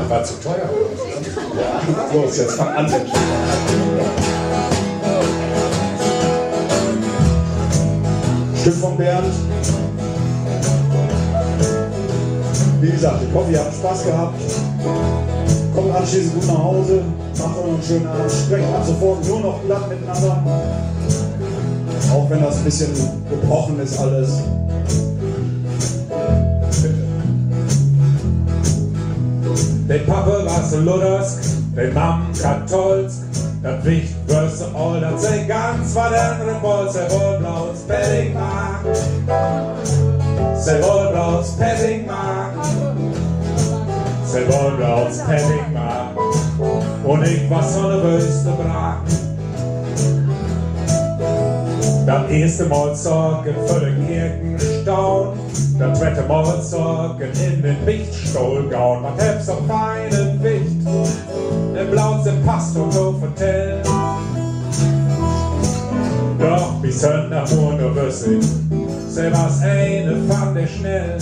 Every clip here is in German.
war zu teuer. Ja, los, jetzt fang an. Stück von Bernd. Wie gesagt, ich hoffe, ihr habt Spaß gehabt. Kommt anschließend gut nach Hause, macht euch einen schönen Abend, sprecht ab sofort nur noch glatt miteinander. Auch wenn das ein bisschen gebrochen ist alles. Bitte. Der Papa war so Ludersk, der Mam katholsk. Das Wicht wirst du all, das sei ganz was anderes, wohl sei wohl blaues Pettingmark. Sei wohl blaues Pettingmark. Sei wohl blaues Pettingmark. Und ich war so ne wüste Brak. Das erste Mal sorgen für den Kirchenstaun. Das zweite Mal sorgen in den Wichtstuhl gauen. Man hebt so feinen Wicht. Im Blaut sind Pastor so vertellt. Doch bis heute nach nur wüsste ich, sei was eine fand der schnell.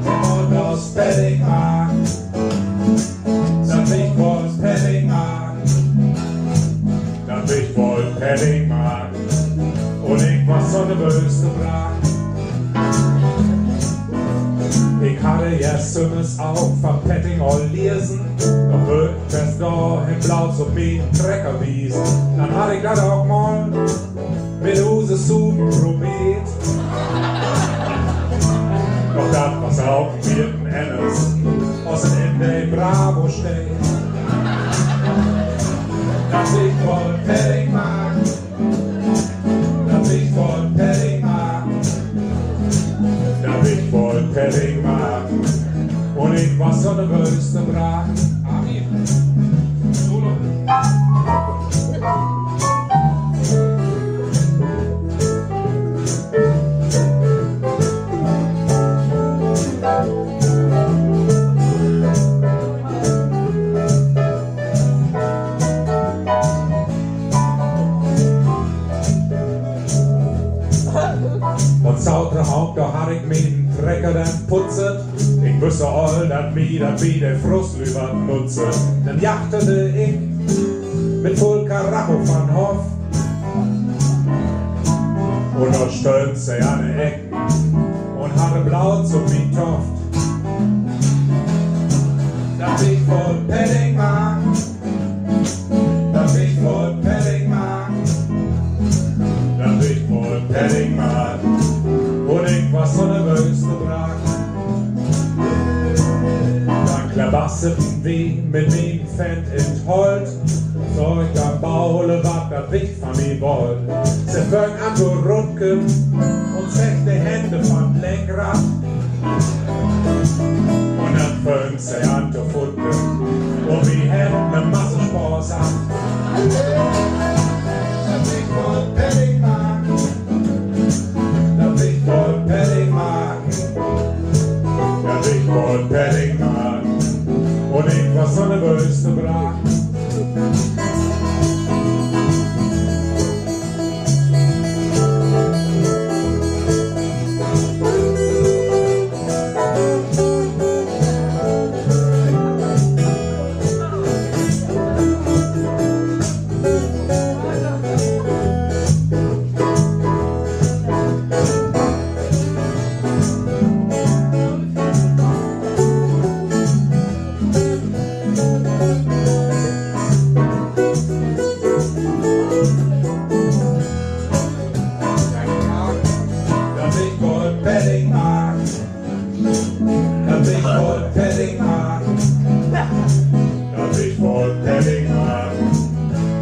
Und aus Pettingmark, das Wicht woll's Pettingmark. Das Wicht wollt Pettingmark. Und ich war so ne böse Brak. Ich hatte jetzt zumindest auch von Petting all lesen. Doch wird das da im Blau so wie ein Trecker wiesen. Dann hatte ich das auch mal mit Huse Suben probiert. Doch das was auch ein vierten Ennis aus dem Ende Bravo steht. Das ich voll Pettingmark. Das ich voll Pettingmark. Das ich voll Pettingmark. Und ich war so ne böse Brak. Amen. Solo. Und sautere Haupt, da hat ich mir den Trecker dann putzet. Ich wüsste all, dass mir das wie der Frust über nutze. Dann jachtete ich mit voll Karacho von Hof. Und dort stöhnt sie an den Ecken und hatte blau zum wie Toft. Das ich voll Pettingmark. Das ich voll Pettingmark. Das ich voll Pettingmark. Und ich war so nervös Brak. Dann klabasseten wie mit dem Fendt in Holt. So ich am Baule wat das Wicht von mir wollt. Sie fängt an zu rutken und zeigt die Hände vom Lenkrad. Und dann fängt sie an zu futtern und wie hätten ne Masse Spaß ab. Das Wicht voll Pettingmark. Das Wicht voll Pettingmark. Das Wicht voll Pettingmark. Und ich war so nervös Brak.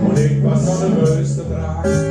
Und ich war so nervös, der Brak.